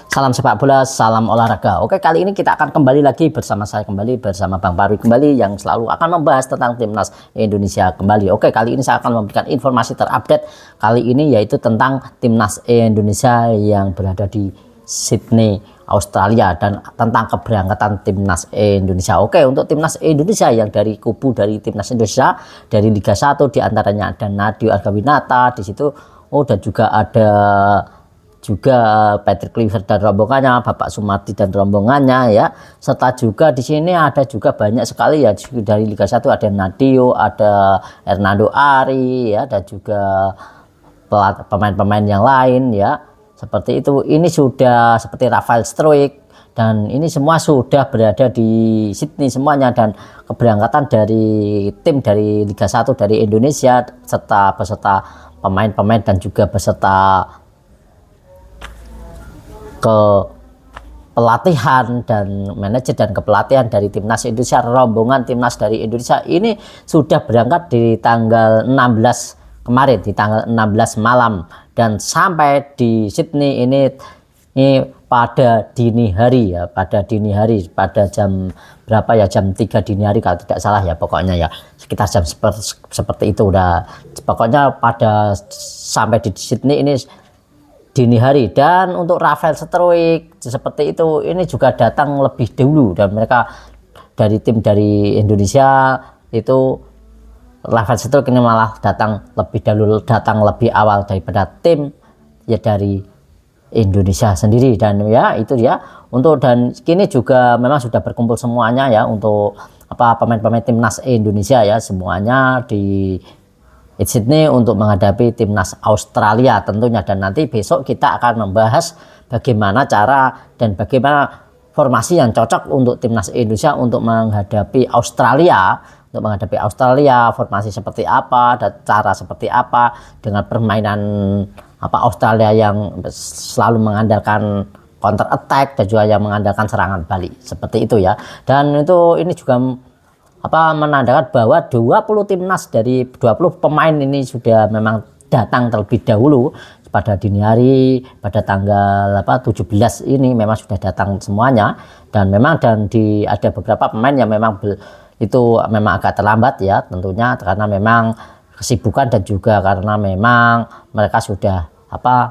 Salam sepak bola, salam olahraga. Oke, kali ini kita akan kembali lagi bersama saya kembali bersama Bang Parwi kembali yang selalu akan membahas tentang timnas Indonesia kembali. Oke, kali ini saya akan memberikan informasi terupdate kali ini yaitu tentang timnas Indonesia yang berada di Sydney, Australia dan tentang keberangkatan timnas Indonesia. Oke, untuk timnas Indonesia yang dari kubu dari timnas Indonesia dari Liga 1 diantaranya ada Nadeo Argawinata di situ. Oh, dan juga ada Patrick Kluivert dan rombongannya, Bapak Sumardi dan rombongannya ya. Serta juga di sini ada juga banyak sekali ya dari Liga 1 ada Nadeo, ada Hernando Ari ya dan juga pemain-pemain yang lain ya. Seperti itu. Ini sudah seperti Rafael Struijk dan ini semua sudah berada di Sydney semuanya dan keberangkatan dari tim dari Liga 1 dari Indonesia serta beserta pemain-pemain dan juga beserta ke pelatihan dan manajer dan kepelatihan dari timnas Indonesia, rombongan timnas dari Indonesia ini sudah berangkat di tanggal 16 kemarin, di tanggal 16 malam dan sampai di Sydney ini pada dini hari ya, pada jam berapa ya, jam 3 dini hari kalau tidak salah ya, pokoknya ya sekitar jam seperti itu udah, pokoknya pada sampai di Sydney ini dini hari. Dan untuk Rafael Struijk seperti itu ini juga datang lebih dulu dan mereka dari tim dari Indonesia itu Rafael Struijk ini malah datang lebih dahulu, datang lebih awal daripada tim ya dari Indonesia sendiri. Dan ya itu dia untuk, dan kini juga memang sudah berkumpul semuanya ya untuk pemain-pemain timnas Indonesia ya semuanya di Sydney untuk menghadapi timnas Australia tentunya. Dan nanti besok kita akan membahas bagaimana cara dan bagaimana formasi yang cocok untuk timnas Indonesia untuk menghadapi Australia. Untuk menghadapi Australia, formasi seperti apa dan cara seperti apa dengan permainan Australia yang selalu mengandalkan counter attack dan juga yang mengandalkan serangan balik seperti itu ya. Dan itu ini juga menandakan bahwa 20 timnas dari 20 pemain ini sudah memang datang terlebih dahulu pada dini hari pada tanggal 17 ini memang sudah datang semuanya. Dan memang ada beberapa pemain yang memang itu memang agak terlambat ya tentunya karena memang kesibukan dan juga karena memang mereka sudah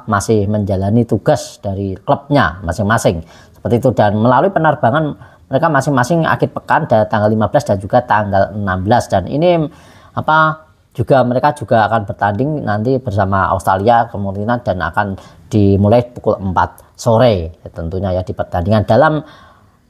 masih menjalani tugas dari klubnya masing-masing seperti itu. Dan melalui penerbangan mereka masing-masing akhir pekan dari tanggal 15 dan juga tanggal 16. Dan ini juga mereka juga akan bertanding nanti bersama Australia kemungkinan dan akan dimulai pukul 4 sore ya, tentunya ya di pertandingan dalam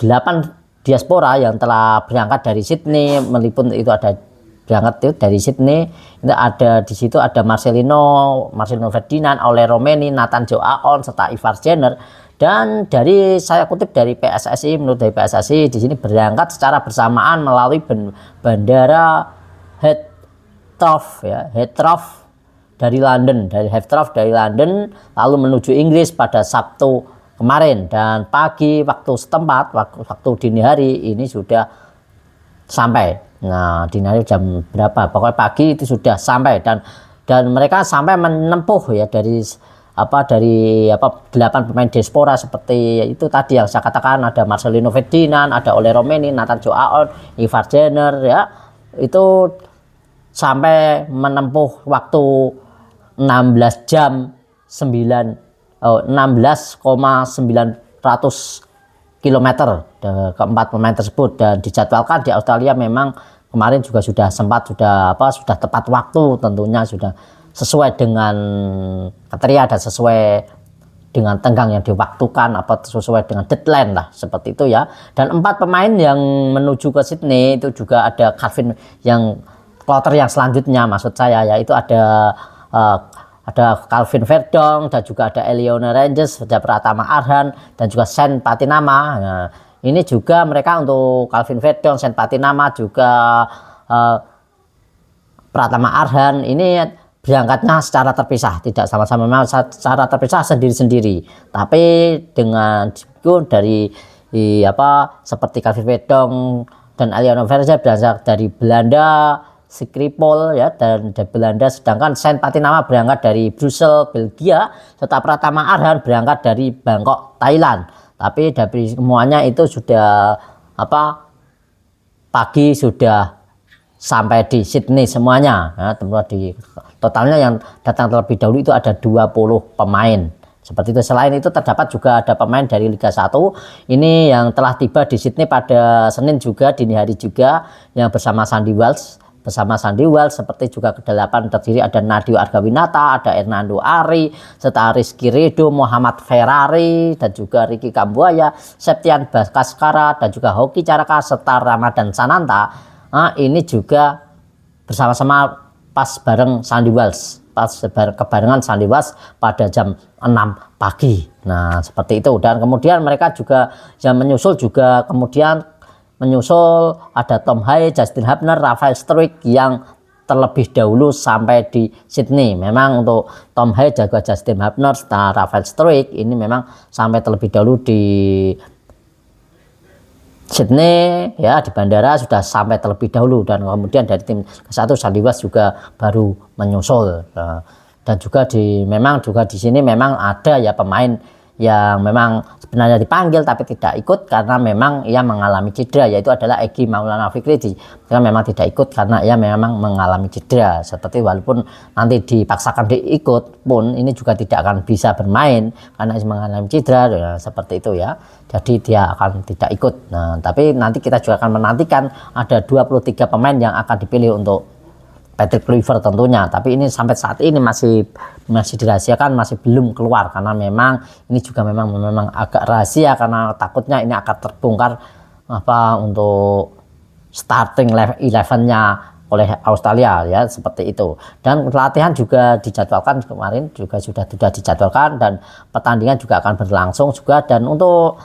8 diaspora yang telah berangkat dari Sydney meliput itu ada berangkat itu dari Sydney itu ada di situ ada Marcelino Ferdinand, Ole Romeni, Nathan Joaon serta Ivar Jenner. Dan dari saya kutip dari PSSI, menurut dari PSSI di sini berangkat secara bersamaan melalui bandara Heathrow dari London, lalu menuju Inggris pada Sabtu kemarin. Dan pagi waktu setempat, waktu dini hari ini sudah sampai. Nah, dini hari jam berapa? Pokoknya pagi itu sudah sampai dan mereka sampai menempuh ya dari 8 pemain diaspora seperti itu tadi yang saya katakan, ada Marcelino Ferdinand, ada Ole Romeni, Nathan Joaon, Ivar Jenner ya, itu sampai menempuh waktu 16 jam 16,900 km keempat pemain tersebut. Dan dijadwalkan di Australia memang kemarin juga sudah tepat waktu tentunya, sudah sesuai dengan kriteria dan sesuai dengan tenggang yang diwaktukan sesuai dengan deadline lah seperti itu ya. Dan 4 pemain yang menuju ke Sydney itu juga ada Calvin yang kloter yang selanjutnya maksud saya ya, itu ada Calvin Verdong dan juga ada Eliona Rangers, ada Pratama Arhan dan juga Sen Patinama. Nah, ini juga mereka untuk Calvin Verdong, Sen Patinama juga Pratama Arhan ini berangkatnya secara terpisah, tidak sama-sama, memang secara terpisah sendiri-sendiri, tapi dengan dari seperti Calvin Verdong dan Eliona Verza berasal dari Belanda, Skripol ya dan dari Belanda, sedangkan Saint Patinama berangkat dari Brussels Belgia, serta Pratama Arhan berangkat dari Bangkok Thailand. Tapi dari semuanya itu sudah pagi sudah sampai di Sydney semuanya ya, di totalnya yang datang terlebih dahulu itu ada 20 pemain. Seperti itu. Selain itu terdapat juga ada pemain dari Liga 1 ini yang telah tiba di Sydney pada Senin juga, dini hari juga, yang bersama Sandy Wells. Seperti juga ke-8 terdiri ada Nadio Argawinata, ada Hernando Ari, serta Rizky Ridho, Muhammad Ferrari, dan juga Ricky Kambuaya, Septian Bhaskara, dan juga Hoki Caraka, serta Ramadan Sananta. Nah, ini juga bersama-sama pas bareng Sandy Wells, kebarengan Sandy Wells pada jam 6 pagi. Nah, seperti itu. Dan kemudian mereka juga yang menyusul ada Tom Hay, Justin Hubner, Rafael Struijk yang terlebih dahulu sampai di Sydney. Memang untuk Tom Hay, juga Justin Hubner, serta Rafael Struijk ini memang sampai terlebih dahulu di Sydney ya, di bandara sudah sampai terlebih dahulu, dan kemudian dari tim ke-1 Sandy Wells juga baru menyusul. Dan juga memang di sini memang ada ya pemain yang memang sebenarnya dipanggil tapi tidak ikut karena memang ia mengalami cedera, yaitu adalah Egy Maulana Fikri. Dia memang tidak ikut karena ia memang mengalami cedera. Seperti walaupun nanti dipaksakan diikut pun ini juga tidak akan bisa bermain karena mengalami cedera ya, seperti itu ya. Jadi dia akan tidak ikut. Nah, tapi nanti kita juga akan menantikan ada 23 pemain yang akan dipilih untuk Patrick Kluivert tentunya, tapi ini sampai saat ini masih dirahasiakan, masih belum keluar karena memang ini juga memang agak rahasia karena takutnya ini akan terbongkar untuk starting 11-nya oleh Australia ya, seperti itu. Dan latihan juga dijadwalkan kemarin, juga sudah dijadwalkan, dan pertandingan juga akan berlangsung juga. Dan untuk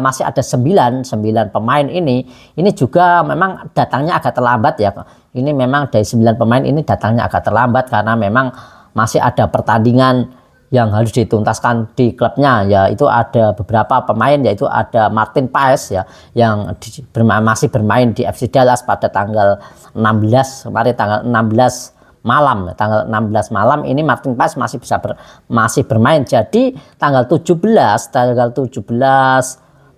masih ada 9 pemain ini juga memang datangnya agak terlambat ya. Ini memang dari 9 pemain ini datangnya agak terlambat karena memang masih ada pertandingan yang harus dituntaskan di klubnya, yaitu ada beberapa pemain, yaitu ada Martin Paes ya, yang masih bermain di FC Dallas pada tanggal 16 kemarin, tanggal 16 malam ini Martin Paes masih bermain. Jadi tanggal 17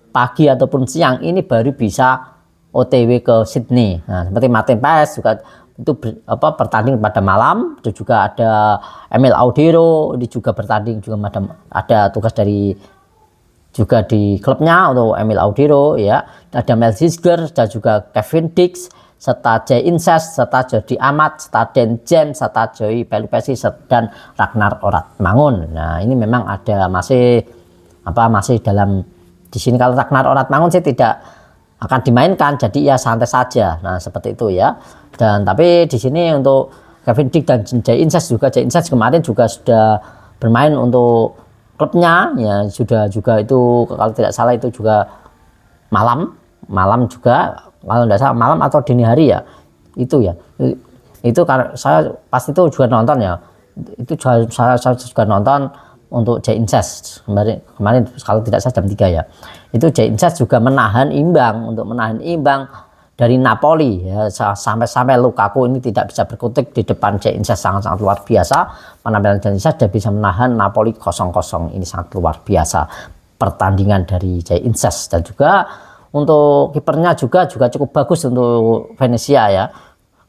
pagi ataupun siang ini baru bisa OTW ke Sydney. Nah, seperti Martin Paes juga itu bertanding pada malam. Itu juga ada Emil Audero, ini juga bertanding juga ada tugas juga di klubnya untuk Emil Audero ya. Ada Mel Zisger dan juga Kevin Dix, serta Jay Inces, serta Jordi Amat, serta Dan James, serta Joey Pelupesi, dan Ragnar Oratmangun. Nah, ini memang ada masih dalam di sini. Kalau Ragnar Oratmangun sih tidak akan dimainkan, jadi ya santai saja. Nah, seperti itu ya. Dan tapi di sini untuk Kevin Dix dan Jay Inces kemarin juga sudah bermain untuk klubnya ya, sudah juga itu kalau tidak salah itu juga malam juga, kalau tidak salah malam atau dini hari ya. Itu ya. Itu karena saya pasti itu juga nonton ya. Itu saya juga nonton untuk Jay Inces kemarin kalau tidak salah jam 3 ya. Itu Jay Inces juga menahan imbang dari Napoli ya, sampai Lukaku ini tidak bisa berkutik di depan Jay Inces. Sangat luar biasa penampilan Jay Inces, dia bisa menahan Napoli 0-0. Ini sangat luar biasa pertandingan dari Jay Inces. Dan juga untuk kipernya juga cukup bagus untuk Venezia ya.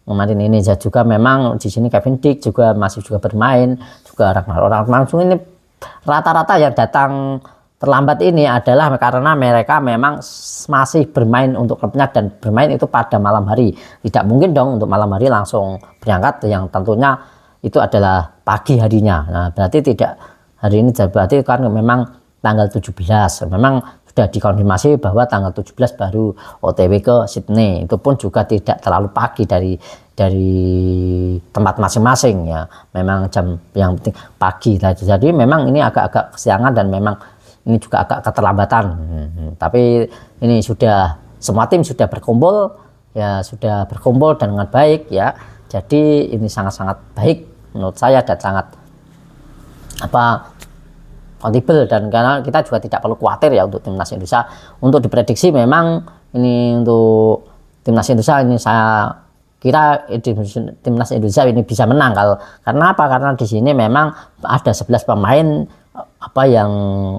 Kemarin ini juga memang di sini Kevin Dix juga masih bermain, juga Ragnar langsung. Ini rata-rata yang datang terlambat ini adalah karena mereka memang masih bermain untuk klubnya dan bermain itu pada malam hari. Tidak mungkin dong untuk malam hari langsung berangkat, yang tentunya itu adalah pagi harinya. Nah, berarti tidak hari ini, berarti kan memang tanggal 17 memang sudah dikonfirmasi bahwa tanggal 17 baru OTW ke Sydney. Itu pun juga tidak terlalu pagi dari tempat masing-masing ya. Memang jam yang penting pagi. Jadi memang ini agak kesiangan dan memang ini juga agak keterlambatan. Tapi ini semua tim sudah berkumpul ya, dengan baik ya. Jadi ini sangat baik menurut saya dan sangat kontibel, dan karena kita juga tidak perlu khawatir ya untuk timnas Indonesia. Untuk diprediksi memang ini untuk timnas Indonesia ini saya kira timnas Indonesia ini bisa menang. Karena apa? Karena di sini memang ada 11 pemain apa yang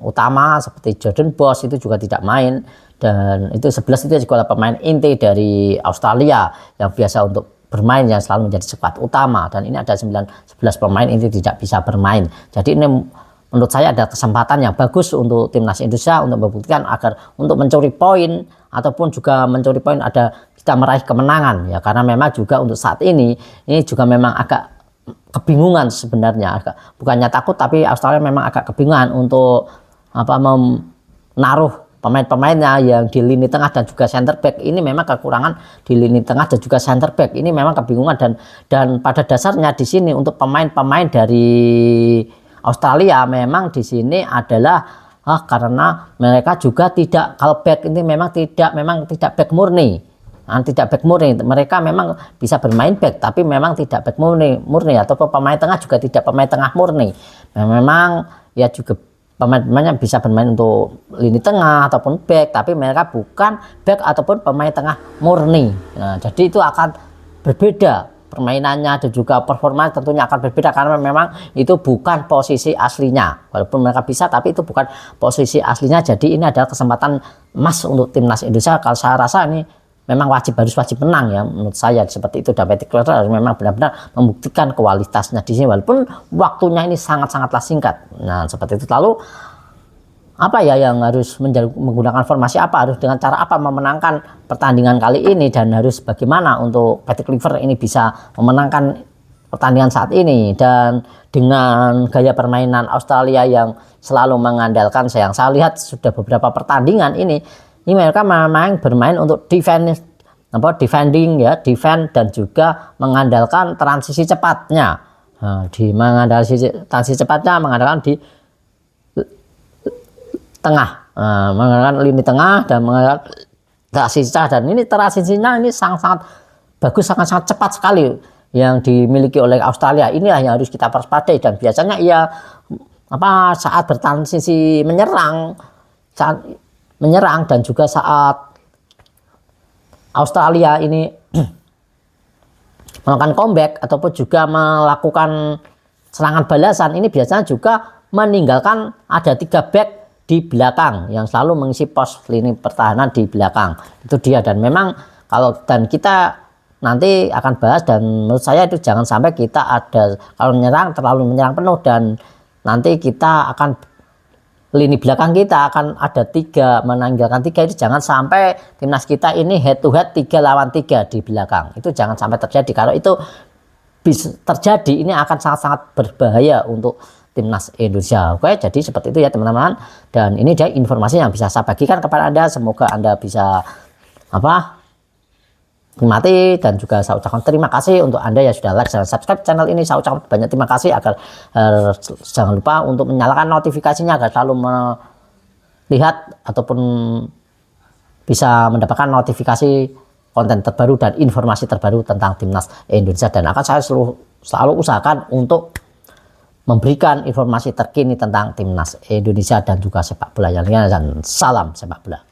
utama seperti Jordan Boss itu juga tidak main, dan itu 11 itu juga pemain inti dari Australia yang biasa untuk bermain, yang selalu menjadi skuad utama, dan ini ada 11 pemain inti tidak bisa bermain. Jadi ini menurut saya ada kesempatan yang bagus untuk timnas Indonesia untuk membuktikan agar untuk mencuri poin ataupun juga mencuri poin ada kita meraih kemenangan ya, karena memang juga untuk saat ini juga memang agak kebingungan sebenarnya, bukannya takut tapi Australia memang agak kebingungan untuk menaruh pemain-pemainnya yang di lini tengah dan juga center back. Ini memang kekurangan di lini tengah dan juga center back, ini memang kebingungan, dan pada dasarnya di sini untuk pemain-pemain dari Australia memang di sini adalah karena mereka juga tidak, kalau back ini memang tidak back murni. Tidak back murni, mereka memang bisa bermain back tapi memang tidak back murni atau pemain tengah juga tidak pemain tengah murni. Memang ya juga pemain-pemainnya bisa bermain untuk lini tengah ataupun back, tapi mereka bukan back ataupun pemain tengah murni. Nah, jadi itu akan berbeda permainannya dan juga performa tentunya akan berbeda, karena memang itu bukan posisi aslinya. Walaupun mereka bisa tapi itu bukan posisi aslinya. Jadi ini adalah kesempatan emas untuk timnas Indonesia. Kalau saya rasa ini memang harus wajib menang ya, menurut saya seperti itu. Dan Patrick Kluivert harus memang benar-benar membuktikan kualitasnya di sini walaupun waktunya ini sangat-sangatlah singkat. Nah, seperti itu. Lalu apa ya yang harus menggunakan formasi apa, harus dengan cara apa memenangkan pertandingan kali ini, dan harus bagaimana untuk Patrick Kluivert ini bisa memenangkan pertandingan saat ini. Dan dengan gaya permainan Australia yang selalu mengandalkan, yang saya lihat sudah beberapa pertandingan ini mereka memang bermain untuk defending ya, defend, dan juga mengandalkan transisi cepatnya. Nah, mengandalkan di tengah, mengandalkan lini tengah dan mengandalkan transisi, dan ini transisinya ini sangat-sangat bagus, sangat-sangat cepat sekali yang dimiliki oleh Australia. Inilah yang harus kita waspadai, dan biasanya saat bertransisi menyerang dan juga saat Australia ini melakukan comeback ataupun juga melakukan serangan balasan, ini biasanya juga meninggalkan ada 3 back di belakang yang selalu mengisi pos lini pertahanan di belakang. Itu dia, dan memang dan kita nanti akan bahas, dan menurut saya itu jangan sampai kita kalau terlalu menyerang penuh, dan nanti kita akan lini belakang kita akan ada 3 menanggalkan 3, itu jangan sampai timnas kita ini head to head 3 lawan 3 di belakang. Itu jangan sampai terjadi. Kalau itu bisa terjadi, ini akan sangat-sangat berbahaya untuk timnas Indonesia. Oke, jadi seperti itu ya teman-teman, dan ini dia informasi yang bisa saya bagikan kepada Anda. Semoga Anda bisa nikmati, dan juga saya ucapkan terima kasih untuk Anda yang sudah like dan subscribe channel ini. Saya ucapkan banyak terima kasih, agar jangan lupa untuk menyalakan notifikasinya agar selalu melihat ataupun bisa mendapatkan notifikasi konten terbaru dan informasi terbaru tentang timnas Indonesia, dan akan saya selalu usahakan untuk memberikan informasi terkini tentang timnas Indonesia dan juga sepak bola yang lainnya. Dan salam sepak bola.